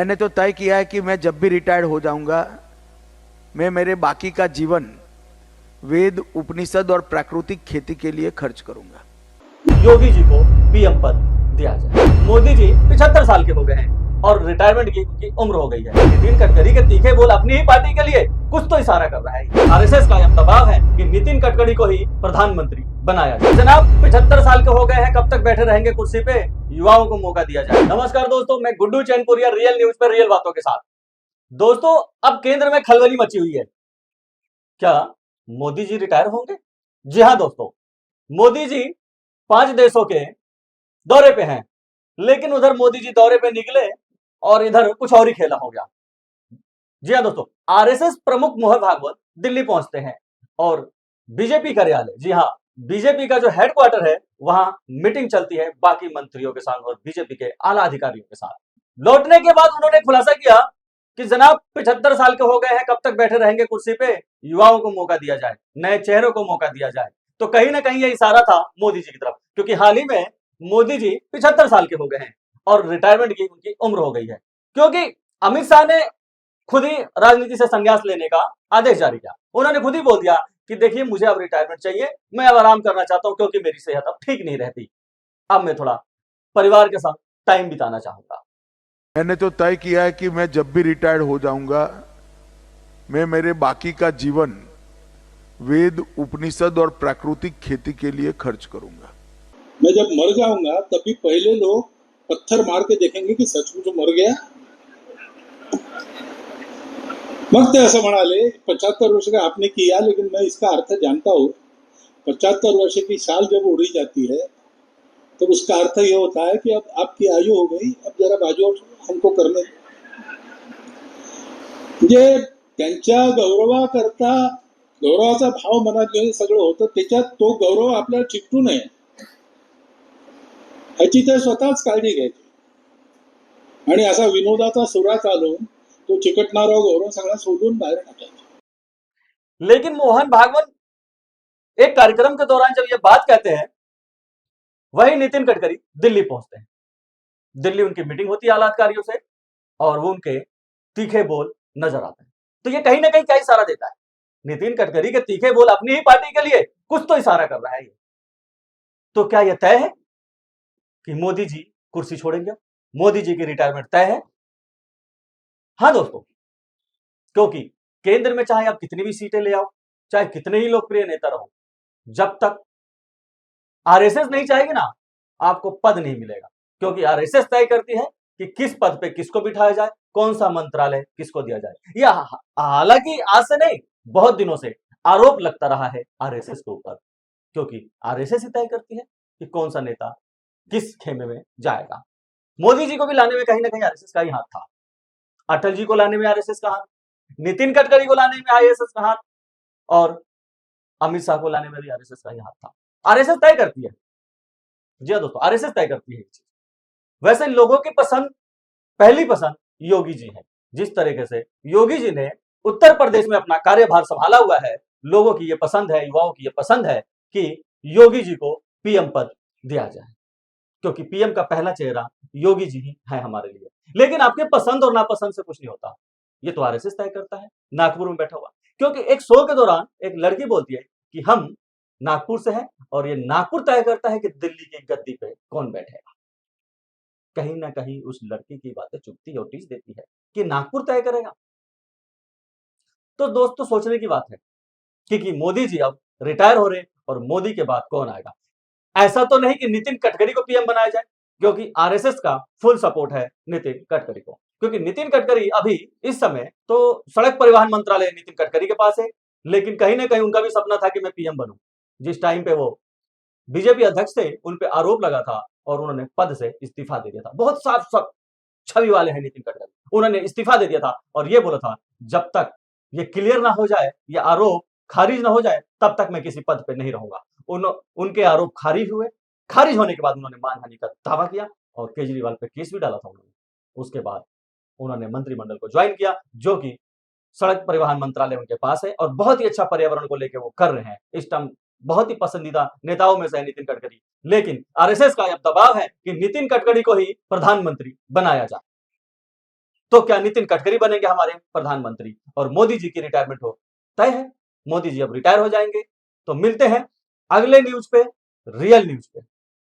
मैंने तो तय किया है कि मैं जब भी रिटायर्ड हो जाऊंगा, मैं मेरे बाकी का जीवन वेद, उपनिषद और प्राकृतिक खेती के लिए खर्च करूंगा। योगी जी को पीएम पद दिया जाए। मोदी जी 75 साल के हो गए हैं और रिटायरमेंट की उनकी उम्र हो गई है। नितिन गडकरी के तीखे बोल अपनी ही पार्टी के लिए कुछ तो इशारा कर रहा है। आरएसएस का यह दबाव है कि नितिन गडकरी को ही प्रधानमंत्री बनाया जाए। जनाब 75 साल के हो गए हैं, कब तक बैठे रहेंगे कुर्सी पे? युवाओं को मौका दिया जाए। नमस्कार दोस्तों, मैं गुड्डू चैनपुरिया, रियल न्यूज पर रियल बातों के साथ। दोस्तों, अब केंद्र में खलबली मची हुई है। क्या मोदी जी रिटायर होंगे? जी हाँ दोस्तों, मोदी जी 5 देशों के दौरे पे हैं, लेकिन उधर मोदी जी दौरे पे निकले और इधर कुछ और ही खेला हो गया। जी हाँ दोस्तों, आरएसएस प्रमुख मोहन भागवत दिल्ली पहुंचते हैं और बीजेपी कार्यालय, जी हाँ, बीजेपी का जो हेडक्वार्टर है वहां मीटिंग चलती है बाकी मंत्रियों के साथ और बीजेपी के आला अधिकारियों के साथ। लौटने के बाद उन्होंने खुलासा किया कि जनाब 75 साल के हो गए हैं, कब तक बैठे रहेंगे कुर्सी पे? युवाओं को मौका दिया जाए, नए चेहरों को मौका दिया जाए। तो कहीं ना कहीं ये इशारा था मोदी जी की तरफ, क्योंकि हाल ही में मोदी जी 75 साल के हो गए हैं और रिटायरमेंट की उनकी उम्र हो गई है, क्योंकि अमित शाह ने खुद ही राजनीति से संन्यास लेने का आदेश जारी किया। उन्होंने खुद ही बोल दिया कि देखिए, मुझे अब रिटायरमेंट चाहिए, मैं अब आराम करना चाहता हूं क्योंकि मेरी सेहत अब ठीक नहीं रहती। अब मैं थोड़ा परिवार के साथ टाइम बिताना चाहूंगा। मैंने तो तय किया है कि मैं जब भी रिटायर्ड हो जाऊंगा, मैं मेरे बाकी का जीवन वेद, उपनिषद और प्राकृतिक खेती के लिए खर्च करूंगा। मैं जब मर जाऊंगा तभी पहले लोग पत्थर मार के देखेंगे कि सचमुच मर गया। मग ते असं म्हणाले 75 वर्ष का आपने किया, लेकिन मैं इसका अर्थ जानता हूँ। 75 वर्ष की साल जब उड़ी जाती है तो उसका अर्थ ये होता है कि अब आपकी आयु हो गई, अब जरा बाजू हमको करने। म्हणजे त्यांच्या गौरवाकरता गौरवाचा भाव मनात घेऊन सगळं होतं, त्याच्यात तो गौरव आपल्याला चिकटू नये ह्याची ते स्वतःच काळजी घ्यायची आणि असा विनोदाचा सुरा चालून तो चिकटणारा गौरव सगळा सोडून बाहेर टाकायचा। लेकिन मोहन भागवत एक कार्यक्रम के दौरान जब ये बात कहते हैं, वही नितिन गडकरी दिल्ली पहुंचते हैं। दिल्ली उनकी मीटिंग होती है आला अधिकारियों से और वो उनके तीखे बोल नजर आते हैं। तो ये कहीं ना कहीं क्या इशारा देता है? नितिन गडकरी के तीखे बोल अपनी ही पार्टी के लिए कुछ तो इशारा कर रहा है। तो क्या यह तय है कि मोदी जी कुर्सी छोड़ेंगे? मोदी जी की रिटायरमेंट तय है? हाँ दोस्तों, क्योंकि केंद्र में चाहे आप कितनी भी सीटें ले आओ, चाहे कितने ही लोकप्रिय नेता रहो, जब तक आरएसएस नहीं चाहेगी ना, आपको पद नहीं मिलेगा। क्योंकि आरएसएस तय करती है कि किस पद पे किसको बिठाया जाए, कौन सा मंत्रालय किसको दिया जाए। यह हालांकि आज से नहीं, बहुत दिनों से आरोप लगता रहा है आरएसएस के ऊपर, क्योंकि आरएसएस ही तय करती है कि कौन सा नेता किस खेमे में जाएगा। मोदी जी को भी लाने में कहीं ना कहीं आरएसएस का ही हाथ था, अटल जी को लाने में आरएसएस का हाथ, नितिन गडकरी को लाने में आरएसएस का हाथ और अमित शाह को लाने में भी आरएसएस का ही हाथ था। आरएसएस तय करती है। जी हाँ दोस्तों, आरएसएस तय करती है ये चीज। वैसे लोगों की पसंद, पहली पसंद योगी जी है। जिस तरीके से योगी जी ने उत्तर प्रदेश में अपना कार्यभार संभाला हुआ है, लोगों की ये पसंद है, युवाओं की ये पसंद है कि योगी जी को पीएम पद दिया जाए, क्योंकि पीएम का पहला चेहरा योगी जी ही है हमारे लिए। लेकिन आपके पसंद और नापसंद से कुछ नहीं होता, ये तो आरएसएस तय करता है, नागपुर में बैठा हुआ। क्योंकि एक शो के दौरान एक लड़की बोलती है कि हम नागपुर से हैं और ये नागपुर तय करता है कि दिल्ली की गद्दी पे कौन बैठेगा। कहीं ना कहीं उस लड़की की बातें चुभती और टीस देती है कि नागपुर तय करेगा। तो दोस्तों, सोचने की बात है कि मोदी जी अब रिटायर हो रहे और मोदी के बाद कौन आएगा। ऐसा तो नहीं कि नितिन गडकरी को पीएम बनाया जाए, क्योंकि आरएसएस का फुल सपोर्ट है नितिन गडकरी को। क्योंकि नितिन गडकरी अभी इस समय तो सड़क परिवहन मंत्रालय नितिन गडकरी के पास है, लेकिन कहीं ना कहीं उनका भी सपना था कि मैं पीएम बनूं। जिस टाइम पे वो बीजेपी अध्यक्ष थे, उन पे आरोप लगा था और उन्होंने पद से इस्तीफा दे दिया था। बहुत साफ साफ छवि वाले हैं नितिन गडकरी, उन्होंने इस्तीफा दे दिया था और ये बोला था जब तक ये क्लियर ना हो जाए, ये आरोप खारिज ना हो जाए, तब तक मैं किसी पद पे नहीं रहूंगा। उनके आरोप खारिज हुए, खारिज होने के बाद उन्होंने मानहानि का दावा किया और केजरीवाल पे केस भी डाला था उन्होंने। उसके बाद उन्होंने मंत्रिमंडल को ज्वाइन किया, जो कि सड़क परिवहन मंत्रालय उनके पास है और बहुत ही अच्छा पर्यावरण को लेकर वो कर रहे हैं। इस टाइम बहुत ही पसंदीदा नेताओं में से है नितिन गडकरी। लेकिन आरएसएस का यह दबाव है कि नितिन गडकरी को ही प्रधानमंत्री बनाया जाए। तो क्या नितिन गडकरी बनेंगे हमारे प्रधानमंत्री और मोदी जी की रिटायरमेंट हो? तय है, मोदी जी अब रिटायर हो जाएंगे। तो मिलते हैं अगले न्यूज पे, रियल न्यूज पे।